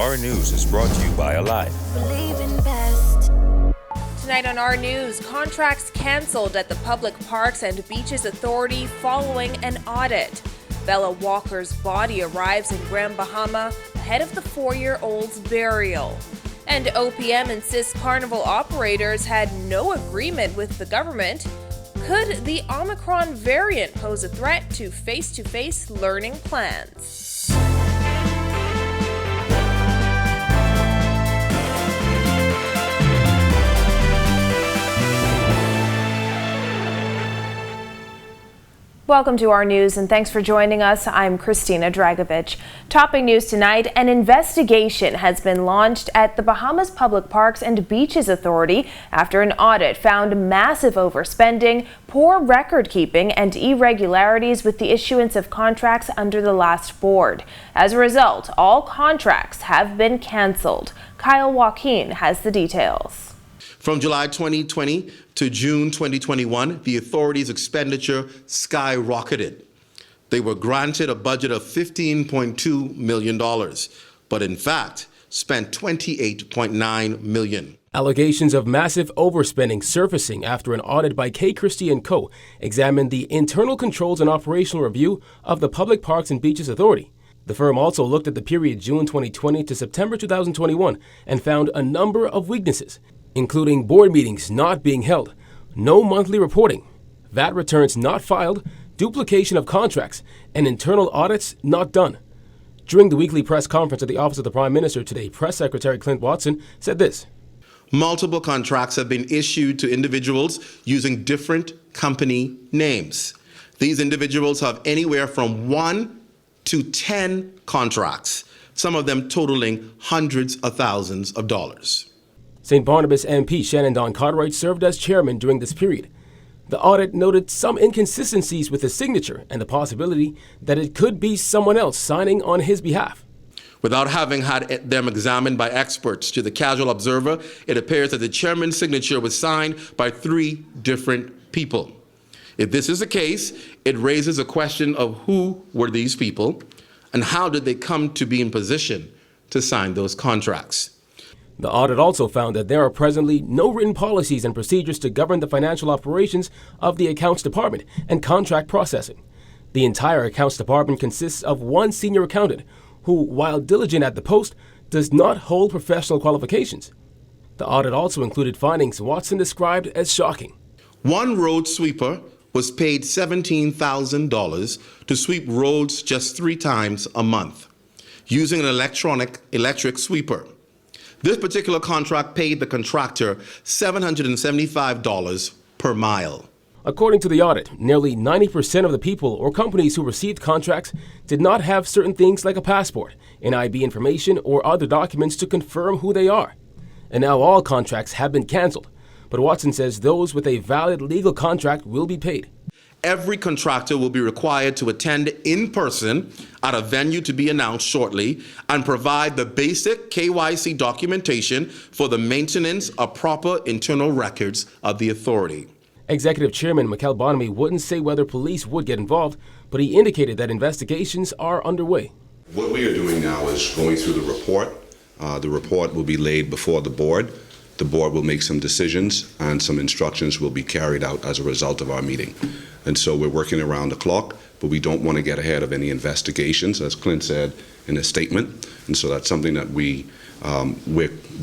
Our News is brought to you by Alive. Believe in best. Tonight on Our News, contracts canceled at the Public Parks and Beaches Authority following an audit. Bella Walker's body arrives in Grand Bahama ahead of the 4-year-old's burial. And OPM insists carnival operators had no agreement with the government. Could the Omicron variant pose a threat to face-to-face learning plans? Welcome to Our News, and thanks for joining us. I'm Christina Dragovich. Topping news tonight, an investigation has been launched at the Bahamas Public Parks and Beaches Authority after an audit found massive overspending, poor record keeping, and irregularities with the issuance of contracts under the last board. As a result, all contracts have been canceled. Kyle Joaquin has the details. From July 2020 to June 2021, the authority's expenditure skyrocketed. They were granted a budget of $15.2 million, but in fact spent $28.9 million. Allegations of massive overspending surfacing after an audit by K. Christie & Co. examined the internal controls and operational review of the Public Parks and Beaches Authority. The firm also looked at the period June 2020 to September 2021 and found a number of weaknesses, including board meetings not being held, no monthly reporting, VAT returns not filed, duplication of contracts, and internal audits not done. During the weekly press conference at the Office of the Prime Minister today, Press Secretary Clint Watson said this. Multiple contracts have been issued to individuals using different company names. These individuals have anywhere from 1 to 10 contracts, some of them totaling hundreds of thousands of dollars. St. Barnabas MP Shannon Don Cartwright served as chairman during this period. The audit noted some inconsistencies with his signature and the possibility that it could be someone else signing on his behalf. Without having had them examined by experts, to the casual observer, it appears that the chairman's signature was signed by 3 different people. If this is the case, it raises a question of who were these people and how did they come to be in position to sign those contracts. The audit also found that there are presently no written policies and procedures to govern the financial operations of the accounts department and contract processing. The entire accounts department consists of 1 senior accountant who, while diligent at the post, does not hold professional qualifications. The audit also included findings Watson described as shocking. 1 road sweeper was paid $17,000 to sweep roads just 3 times a month using an electric sweeper. This particular contract paid the contractor $775 per mile. According to the audit, nearly 90% of the people or companies who received contracts did not have certain things like a passport, NIB information, or other documents to confirm who they are. And now all contracts have been canceled. But Watson says those with a valid legal contract will be paid. Every contractor will be required to attend in person at a venue to be announced shortly and provide the basic KYC documentation for the maintenance of proper internal records of the authority. Executive Chairman Mikel Bonamy wouldn't say whether police would get involved, but he indicated that investigations are underway. What we are doing now is going through the report. The report will be laid before the board. The board will make some decisions and some instructions will be carried out as a result of our meeting. And so we're working around the clock, but we don't want to get ahead of any investigations, as Clint said in his statement. And so that's something that we're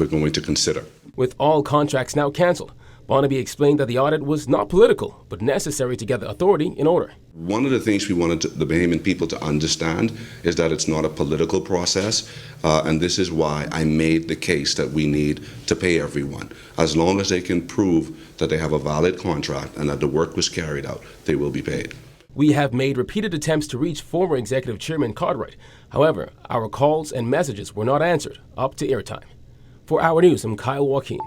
going to consider. With all contracts now canceled, Bonamy explained that the audit was not political, but necessary to get the authority in order. One of the things we wanted the Bahamian people to understand is that it's not a political process, and this is why I made the case that we need to pay everyone. As long as they can prove that they have a valid contract and that the work was carried out, they will be paid. We have made repeated attempts to reach former Executive Chairman Cartwright. However, our calls and messages were not answered up to airtime. For Our News, I'm Kyle Joaquin.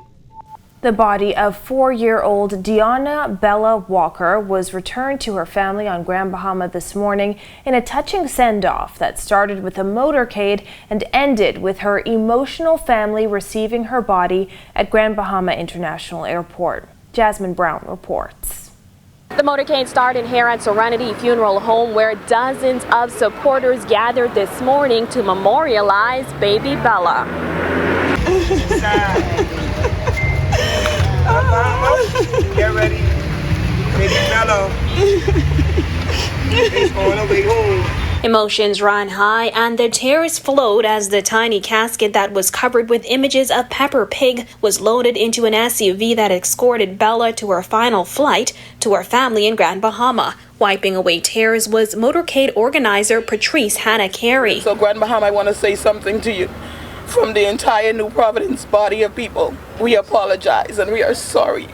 The body of 4-year-old Deanna Bella Walker was returned to her family on Grand Bahama this morning in a touching send-off that started with a motorcade and ended with her emotional family receiving her body at Grand Bahama International Airport. Jasmine Brown reports. The motorcade started here at Serenity Funeral Home, where dozens of supporters gathered this morning to memorialize baby Bella. Get ready. Baby Bella. He's on the way home. Emotions ran high and the tears flowed as the tiny casket that was covered with images of Peppa Pig was loaded into an SUV that escorted Bella to her final flight to her family in Grand Bahama. Wiping away tears was motorcade organizer Patrice Hannah Carey. So Grand Bahama, I want to say something to you. From the entire New Providence body of people, we apologize and we are sorry.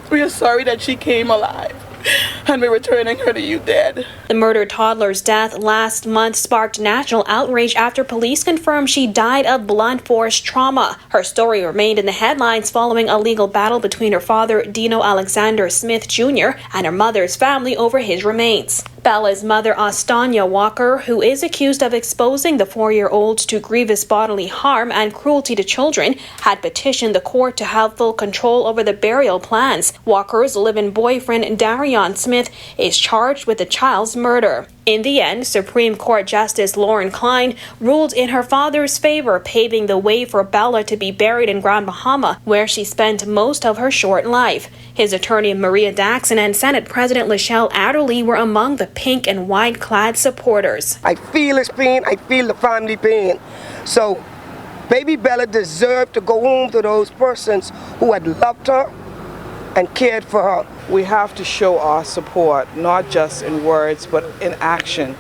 We are sorry that she came alive. And we're returning her to you dead. The murdered toddler's death last month sparked national outrage after police confirmed she died of blunt force trauma. Her story remained in the headlines following a legal battle between her father, Dino Alexander Smith Jr., and her mother's family over his remains. Bella's mother, Astanya Walker, who is accused of exposing the 4-year-old to grievous bodily harm and cruelty to children, had petitioned the court to have full control over the burial plans. Walker's live-in boyfriend, Darion Smith, is charged with the child's murder. In the end, Supreme Court Justice Lauren Klein ruled in her father's favor, paving the way for Bella to be buried in Grand Bahama, where she spent most of her short life. His attorney Maria Daxon and Senate President Lachelle Adderley were among the pink and white clad supporters. I feel his pain. I feel the family pain. So, baby Bella deserved to go home to those persons who had loved her and cared for her. We have to show our support, not just in words, but in action,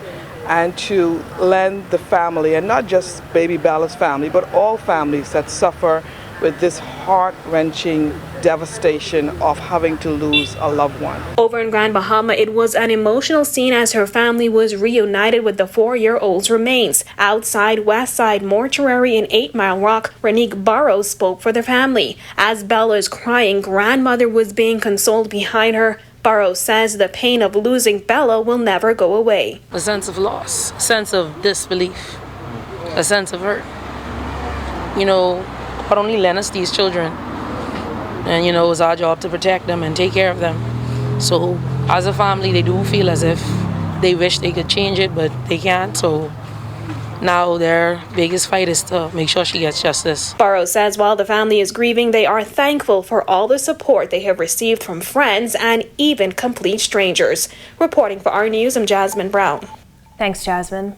and to lend the family, and not just baby Bella's family, but all families that suffer with this heart-wrenching devastation of having to lose a loved one. Over in Grand Bahama, it was an emotional scene as her family was reunited with the 4-year-old's remains. Outside Westside Mortuary in 8 Mile Rock, Renique Burrows spoke for the family. As Bella's crying grandmother was being consoled behind her, Burrows says the pain of losing Bella will never go away. A sense of loss, a sense of disbelief, a sense of hurt. You know, God only lent us these children. And, you know, it's our job to protect them and take care of them. So, as a family, they do feel as if they wish they could change it, but they can't. So, now their biggest fight is to make sure she gets justice. Burrows says while the family is grieving, they are thankful for all the support they have received from friends and even complete strangers. Reporting for our news, I'm Jasmine Brown. Thanks, Jasmine.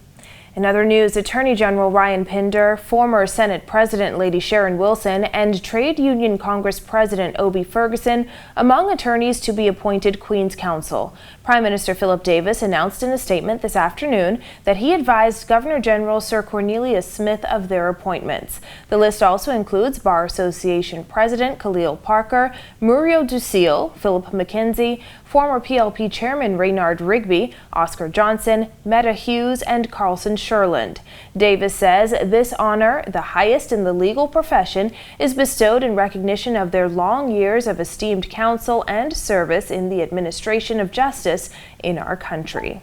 In other news, Attorney General Ryan Pinder, former Senate President Lady Sharon Wilson, and Trade Union Congress President Obie Ferguson among attorneys to be appointed Queen's Counsel. Prime Minister Philip Davis announced in a statement this afternoon that he advised Governor General Sir Cornelius Smith of their appointments. The list also includes Bar Association President Khalil Parker, Muriel Ducille, Philip McKenzie, former PLP Chairman Raynard Rigby, Oscar Johnson, Meta Hughes, and Carlson Sherland. Davis says this honor, the highest in the legal profession, is bestowed in recognition of their long years of esteemed counsel and service in the administration of justice in our country.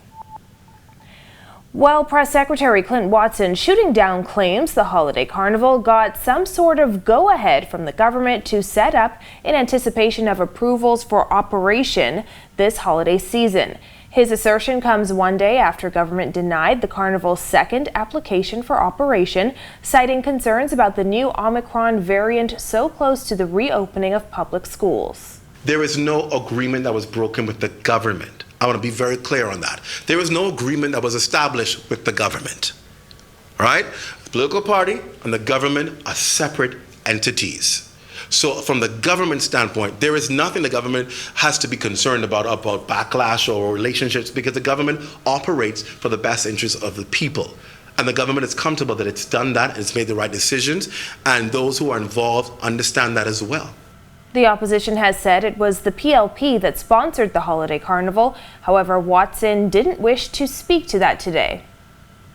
Well, Press Secretary Clint Watson shooting down claims the holiday carnival got some sort of go-ahead from the government to set up in anticipation of approvals for operation this holiday season. His assertion comes one day after government denied the carnival's second application for operation, citing concerns about the new Omicron variant so close to the reopening of public schools. There is no agreement that was broken with the government. I want to be very clear on that. There is no agreement that was established with the government. All right? The political party and the government are separate entities. So from the government standpoint, there is nothing the government has to be concerned about backlash or relationships, because the government operates for the best interests of the people. And the government is comfortable that it's done that and it's made the right decisions, and those who are involved understand that as well. The opposition has said it was the PLP that sponsored the holiday carnival. However, Watson didn't wish to speak to that today.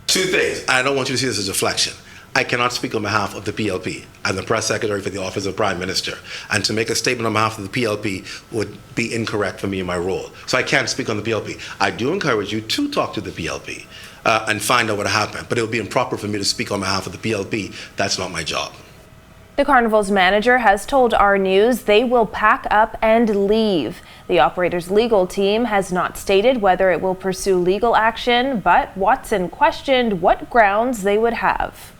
Two things. I don't want you to see this as a deflection. I cannot speak on behalf of the PLP. I'm the press secretary for the Office of Prime Minister. And to make a statement on behalf of the PLP would be incorrect for me in my role. So I can't speak on the PLP. I do encourage you to talk to the PLP and find out what happened. But it would be improper for me to speak on behalf of the PLP. That's not my job. The carnival's manager has told our news they will pack up and leave. The operator's legal team has not stated whether it will pursue legal action, but Watson questioned what grounds they would have.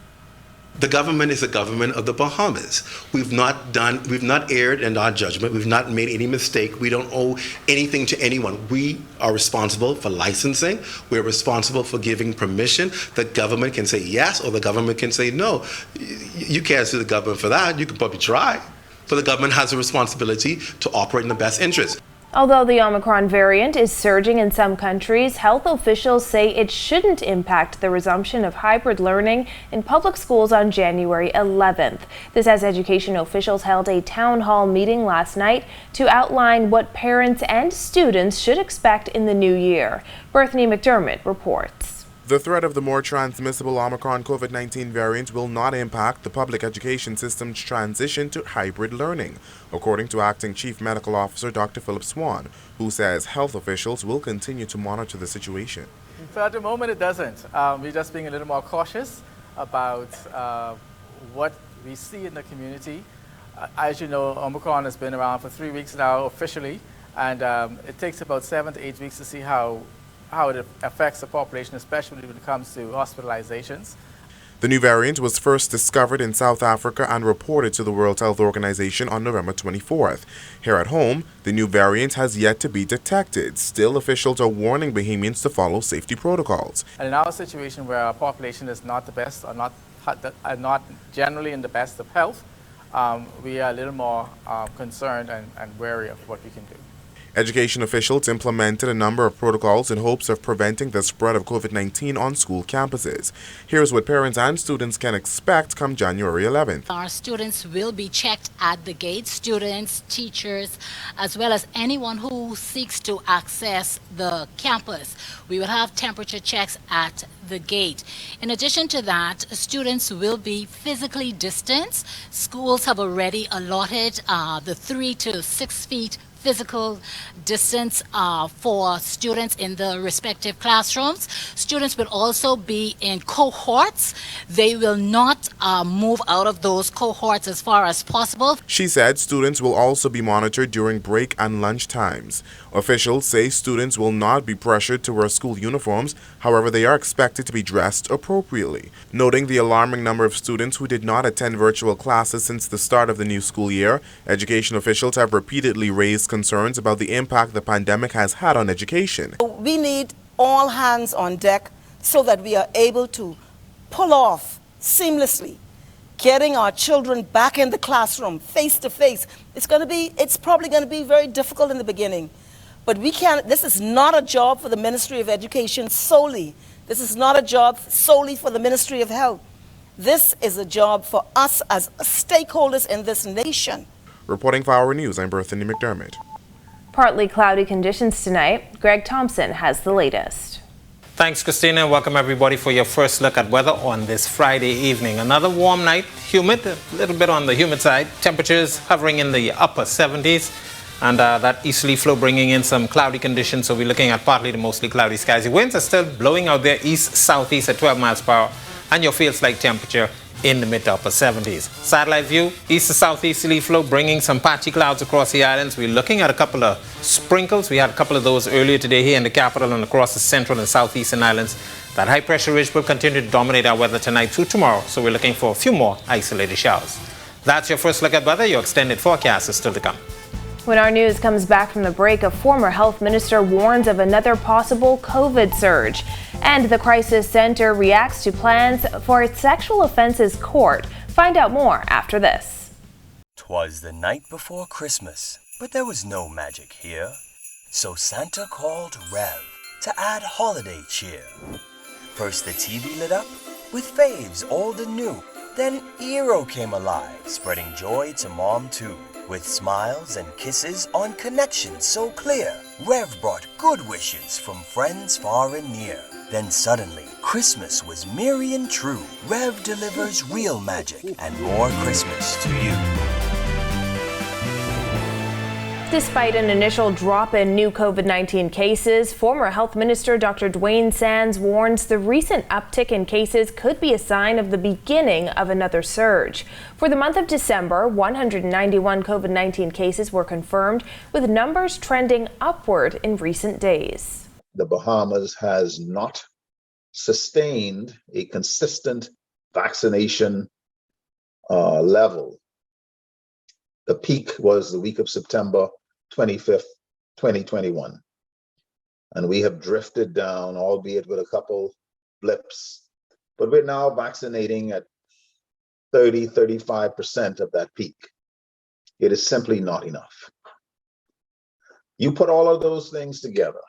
The government is the government of the Bahamas. We've not erred in our judgment. We've not made any mistake. We don't owe anything to anyone. We are responsible for licensing. We're responsible for giving permission. The government can say yes or the government can say no. You can't sue the government for that. You can probably try. But the government has a responsibility to operate in the best interest. Although the Omicron variant is surging in some countries, health officials say it shouldn't impact the resumption of hybrid learning in public schools on January 11th. This as education officials held a town hall meeting last night to outline what parents and students should expect in the new year. Bethany McDermott reports. The threat of the more transmissible Omicron COVID-19 variant will not impact the public education system's transition to hybrid learning, according to Acting Chief Medical Officer Dr. Philip Swan, who says health officials will continue to monitor the situation. So at the moment it doesn't. We're just being a little more cautious about what we see in the community. As you know, Omicron has been around for 3 weeks now officially, and it takes about 7 to 8 weeks to see how it affects the population, especially when it comes to hospitalizations. The new variant was first discovered in South Africa and reported to the World Health Organization on November 24th. Here at home, the new variant has yet to be detected. Still, officials are warning Bahamians to follow safety protocols. And in our situation where our population is not the best or not generally in the best of health, we are a little more concerned and wary of what we can do. Education officials implemented a number of protocols in hopes of preventing the spread of COVID-19 on school campuses. Here's what parents and students can expect come January 11th. Our students will be checked at the gate, students, teachers, as well as anyone who seeks to access the campus. We will have temperature checks at the gate. In addition to that, students will be physically distanced. Schools have already allotted the 3 to 6 feet physical distance for students in the respective classrooms. Students will also be in cohorts. They will not move out of those cohorts as far as possible. She said students will also be monitored during break and lunch times. Officials say students will not be pressured to wear school uniforms. However, they are expected to be dressed appropriately. Noting the alarming number of students who did not attend virtual classes since the start of the new school year, education officials have repeatedly raised concerns about the impact the pandemic has had on education. We need all hands on deck so that we are able to pull off seamlessly getting our children back in the classroom face to face. It's probably going to be very difficult in the beginning, but this is not a job for the Ministry of Education solely. This is not a job solely for the Ministry of Health. This is a job for us as stakeholders in this nation. Reporting for Our News, I'm Bethany McDermott. Partly cloudy conditions tonight. Greg Thompson has the latest. Thanks, Christina. Welcome everybody for your first look at weather on this Friday evening. Another warm night, humid, a little bit on the humid side. Temperatures hovering in the upper 70s. And that easterly flow bringing in some cloudy conditions. So we're looking at partly to mostly cloudy skies. The winds are still blowing out there east-southeast at 12 miles per hour. And your feels-like temperature in the mid to upper 70s. Satellite view, east to southeasterly flow bringing some patchy clouds across the islands. We're looking at a couple of sprinkles. We had a couple of those earlier today here in the capital and across the central and southeastern islands. That high pressure ridge will continue to dominate our weather tonight through tomorrow. So we're looking for a few more isolated showers. That's your first look at weather. Your extended forecast is still to come. When our news comes back from the break, a former health minister warns of another possible COVID surge. And the Crisis Center reacts to plans for its sexual offenses court. Find out more after this. 'Twas the night before Christmas, but there was no magic here. So Santa called Rev to add holiday cheer. First the TV lit up with faves old and new. Then Eero came alive, spreading joy to Mom too. With smiles and kisses on connections so clear, Rev brought good wishes from friends far and near. Then suddenly, Christmas was merry and true. Rev delivers real magic and more Christmas to you. Despite an initial drop in new COVID-19 cases, former Health Minister Dr. Dwayne Sands warns the recent uptick in cases could be a sign of the beginning of another surge. For the month of December, 191 COVID-19 cases were confirmed, with numbers trending upward in recent days. The Bahamas has not sustained a consistent vaccination level. The peak was the week of September 25th, 2021. And we have drifted down, albeit with a couple blips, but we're now vaccinating at 35% of that peak. It is simply not enough. You put all of those things together,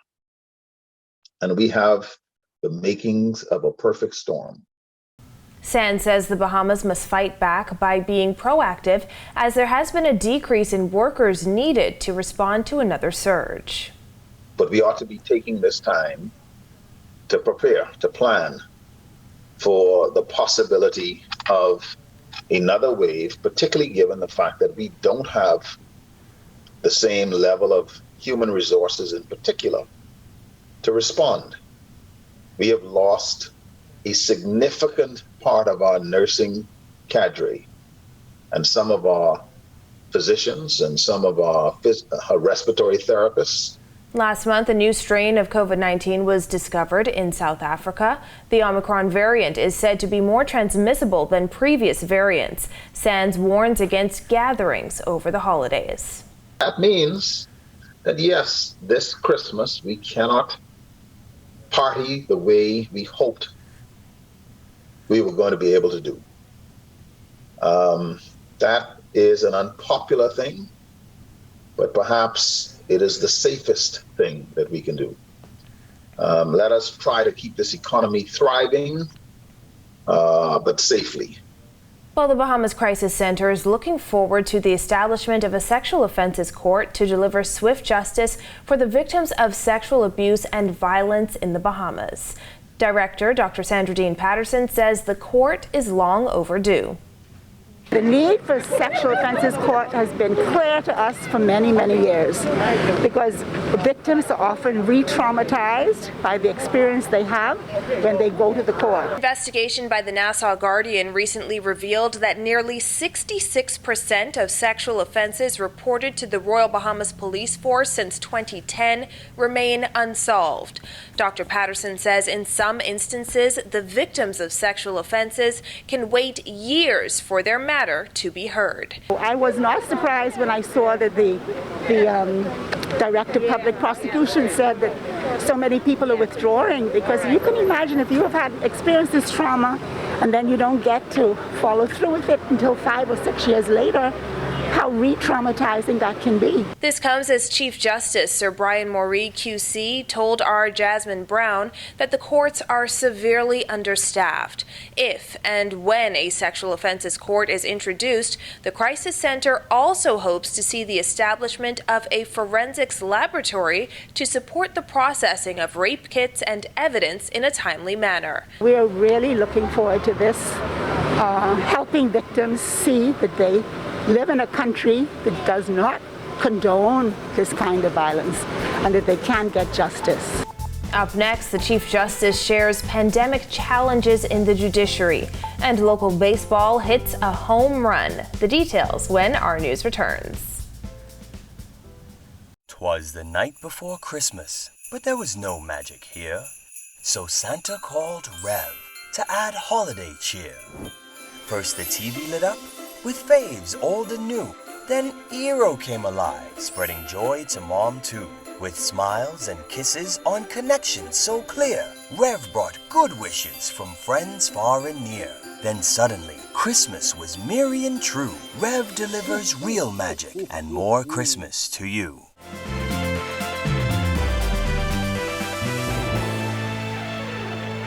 and we have the makings of a perfect storm. Sands says the Bahamas must fight back by being proactive, as there has been a decrease in workers needed to respond to another surge. But we ought to be taking this time to prepare, to plan for the possibility of another wave, particularly given the fact that we don't have the same level of human resources in particular to respond. We have lost a significant part of our nursing cadre, and some of our physicians and some of our respiratory therapists. Last month, a new strain of COVID-19 was discovered in South Africa. The Omicron variant is said to be more transmissible than previous variants. Sands warns against gatherings over the holidays. That means that yes, this Christmas we cannot party the way we hoped we were going to be able to do. That is an unpopular thing, but perhaps it is the safest thing that we can do. Let us try to keep this economy thriving, but safely. Well, the Bahamas Crisis Center is looking forward to the establishment of a sexual offenses court to deliver swift justice for the victims of sexual abuse and violence in the Bahamas. Director Dr. Sandra Dean Patterson says the court is long overdue. The need for sexual offenses court has been clear to us for many, many years, because victims are often re-traumatized by the experience they have when they go to the court. Investigation by the Nassau Guardian recently revealed that nearly 66% of sexual offenses reported to the Royal Bahamas Police Force since 2010 remain unsolved. Dr. Patterson says in some instances, the victims of sexual offenses can wait years for their matter to be heard. I was not surprised when I saw that the Director of Public Prosecution said that so many people are withdrawing, because you can imagine if you have had experienced this trauma and then you don't get to follow through with it until 5 or 6 years later, how re-traumatizing that can be. This comes as Chief Justice Sir Brian Moree QC told our Jasmine Brown that the courts are severely understaffed. If and when a sexual offenses court is introduced, the Crisis Center also hopes to see the establishment of a forensics laboratory to support the processing of rape kits and evidence in a timely manner. We are really looking forward to this, helping victims see that they live in a country that does not condone this kind of violence and that they can get justice. Up next, the Chief Justice shares pandemic challenges in the judiciary, and local baseball hits a home run. The details when our news returns. 'Twas the night before Christmas, but there was no magic here. So Santa called Rev to add holiday cheer. First the TV lit up with faves old and new. Then Eero came alive, spreading joy to Mom too. With smiles and kisses on connections so clear, Rev brought good wishes from friends far and near. Then suddenly, Christmas was merry and true. Rev delivers real magic and more Christmas to you.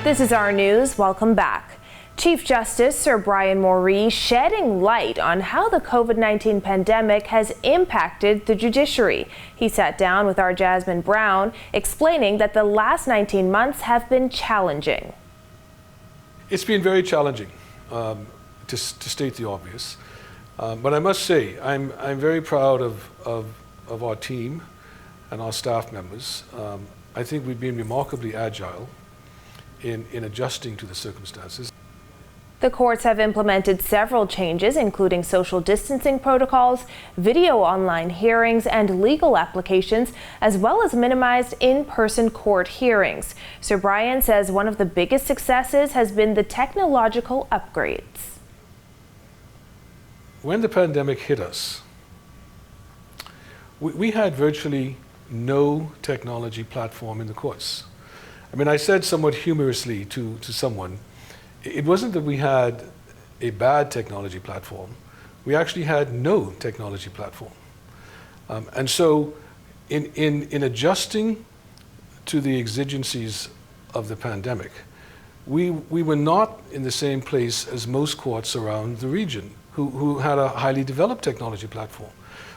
This is our news. Welcome back. Chief Justice Sir Brian Moree shedding light on how the COVID-19 pandemic has impacted the judiciary. He sat down with our Jasmine Brown, explaining that the last 19 months have been challenging. It's been very challenging, to state the obvious. But I must say, I'm very proud of of our team and our staff members. I think we've been remarkably agile in adjusting to the circumstances. The courts have implemented several changes, including social distancing protocols, video online hearings, and legal applications, as well as minimized in-person court hearings. Sir Brian says one of the biggest successes has been the technological upgrades. When the pandemic hit us, we had virtually no technology platform in the courts. I mean, I said somewhat humorously to someone, it wasn't that we had a bad technology platform. We actually had no technology platform. And so in adjusting to the exigencies of the pandemic, we were not in the same place as most courts around the region who had a highly developed technology platform.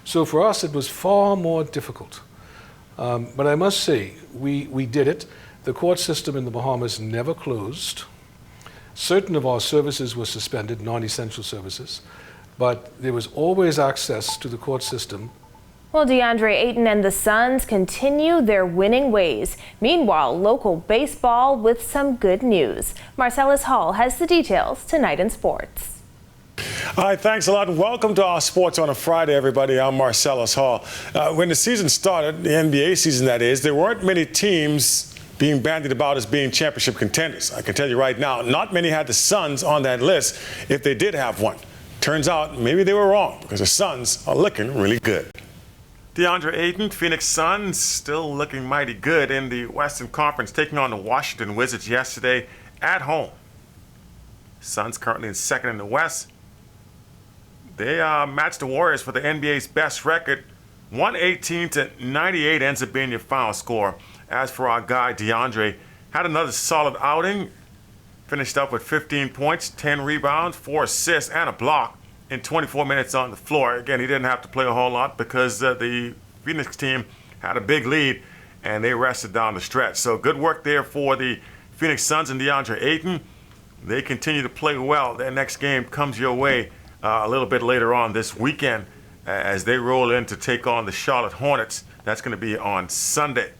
So for us, it was far more difficult. But I must say, we did it. The court system in the Bahamas never closed. Certain of our services were suspended, non-essential services, but there was always access to the court system. Well, DeAndre Ayton and the Suns continue their winning ways. Meanwhile, local baseball with some good news. Marcellus Hall has the details tonight in sports. All right, thanks a lot, and welcome to our Sports on a Friday, everybody. I'm Marcellus Hall. When the season started, the NBA season that is, there weren't many teams being bandied about as being championship contenders. I can tell you right now, not many had the Suns on that list if they did have one. Turns out maybe they were wrong because the Suns are looking really good. DeAndre Ayton, Phoenix Suns, still looking mighty good in the Western Conference, taking on the Washington Wizards yesterday at home. Suns currently in second in the West. They matched the Warriors for the NBA's best record. 118-98 ends up being your final score. As for our guy, DeAndre, had another solid outing. Finished up with 15 points, 10 rebounds, 4 assists, and a block in 24 minutes on the floor. Again, he didn't have to play a whole lot because the Phoenix team had a big lead, and they rested down the stretch. So good work there for the Phoenix Suns and DeAndre Ayton. They continue to play well. Their next game comes your way a little bit later on this weekend as they roll in to take on the Charlotte Hornets. That's going to be on Sunday.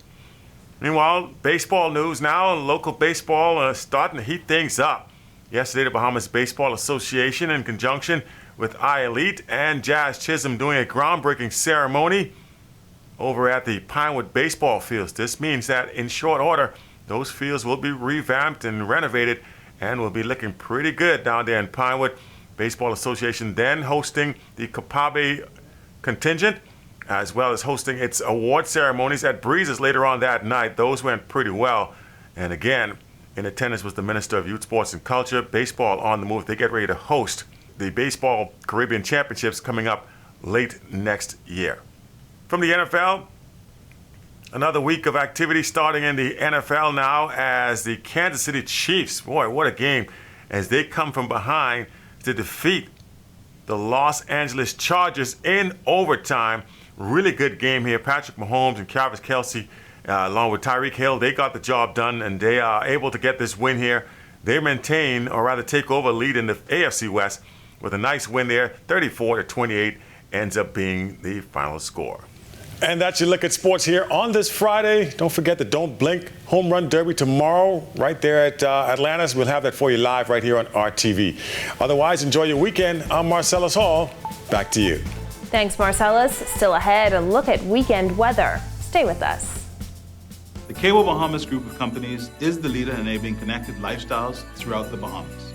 Meanwhile, baseball news now. Local baseball starting to heat things up. Yesterday, the Bahamas Baseball Association, in conjunction with iElite and Jazz Chisholm, doing a groundbreaking ceremony over at the Pinewood baseball fields. This means that in short order, those fields will be revamped and renovated and will be looking pretty good down there in Pinewood. Baseball Association then hosting the Copabe contingent, as well as hosting its award ceremonies at Breezes later on that night. Those went pretty well. And again, in attendance was the Minister of Youth, Sports and Culture. Baseball on the move. They get ready to host the Baseball Caribbean Championships coming up late next year. From the NFL, another week of activity starting in the NFL now as the Kansas City Chiefs, boy, what a game, as they come from behind to defeat the Los Angeles Chargers in overtime. Really good game here. Patrick Mahomes and Travis Kelce, along with Tyreek Hill, they got the job done, and they are able to get this win here. They maintain, or rather take over a lead in the AFC West with a nice win there. 34-28 ends up being the final score. And that's your look at sports here on this Friday. Don't forget the Don't Blink Home Run Derby tomorrow right there at Atlantis. We'll have that for you live right here on RTV. Otherwise, enjoy your weekend. I'm Marcellus Hall. Back to you. Thanks, Marcellus. Still ahead, a look at weekend weather. Stay with us. The Cable Bahamas Group of Companies is the leader enabling connected lifestyles throughout the Bahamas.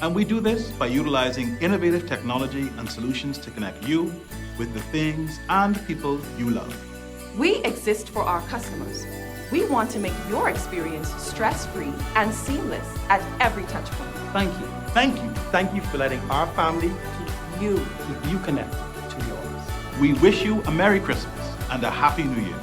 And we do this by utilizing innovative technology and solutions to connect you with the things and people you love. We exist for our customers. We want to make your experience stress-free and seamless at every touch point. Thank you. Thank you. Thank you for letting our family keep you connected to yours. We wish you a Merry Christmas and a Happy New Year.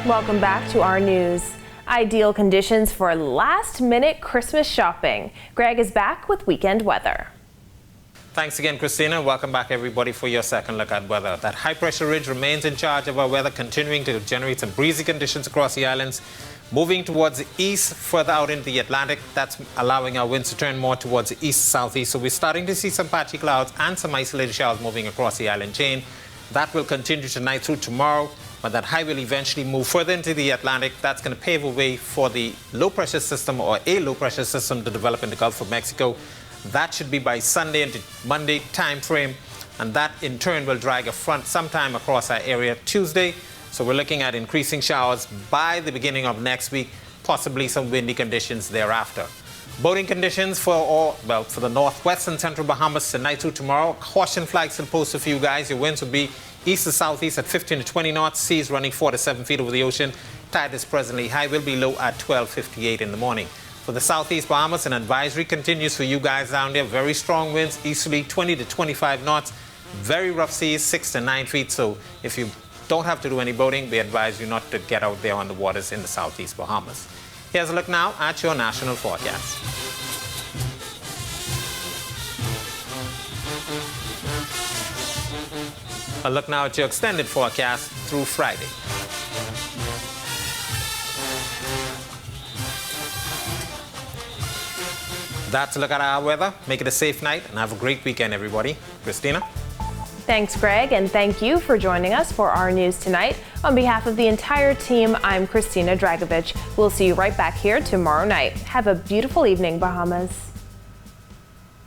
Welcome back to our news. Ideal conditions for last-minute Christmas shopping. Greg is back with weekend weather. Thanks again, Christina. Welcome back, everybody, for your second look at weather. That high-pressure ridge remains in charge of our weather, continuing to generate some breezy conditions across the islands. Moving towards the east, further out into the Atlantic, that's allowing our winds to turn more towards the east-southeast. So we're starting to see some patchy clouds and some isolated showers moving across the island chain. That will continue tonight through tomorrow, but that high will eventually move further into the Atlantic. That's going to pave a way for the low-pressure system or a low-pressure system to develop in the Gulf of Mexico. That should be by Sunday into Monday time frame, and that in turn will drag a front sometime across our area Tuesday. So we're looking at increasing showers by the beginning of next week, possibly some windy conditions thereafter. Boating conditions for the northwest and central Bahamas tonight through tomorrow. Caution flags still posted for you guys. Your winds will be east to southeast at 15 to 20 knots. Seas running 4 to 7 feet over the ocean. Tide is presently high. Will be low at 12:58 in the morning. For the southeast Bahamas, an advisory continues for you guys down there. Very strong winds, easterly 20 to 25 knots. Very rough seas, 6 to 9 feet. So if you don't have to do any boating, we advise you not to get out there on the waters in the southeast Bahamas. Here's a look now at your national forecast. A look now at your extended forecast through Friday. That's a look at our weather. Make it a safe night and have a great weekend, everybody. Christina? Thanks, Greg, and thank you for joining us for our news tonight. On behalf of the entire team, I'm Christina Dragovich. We'll see you right back here tomorrow night. Have a beautiful evening, Bahamas.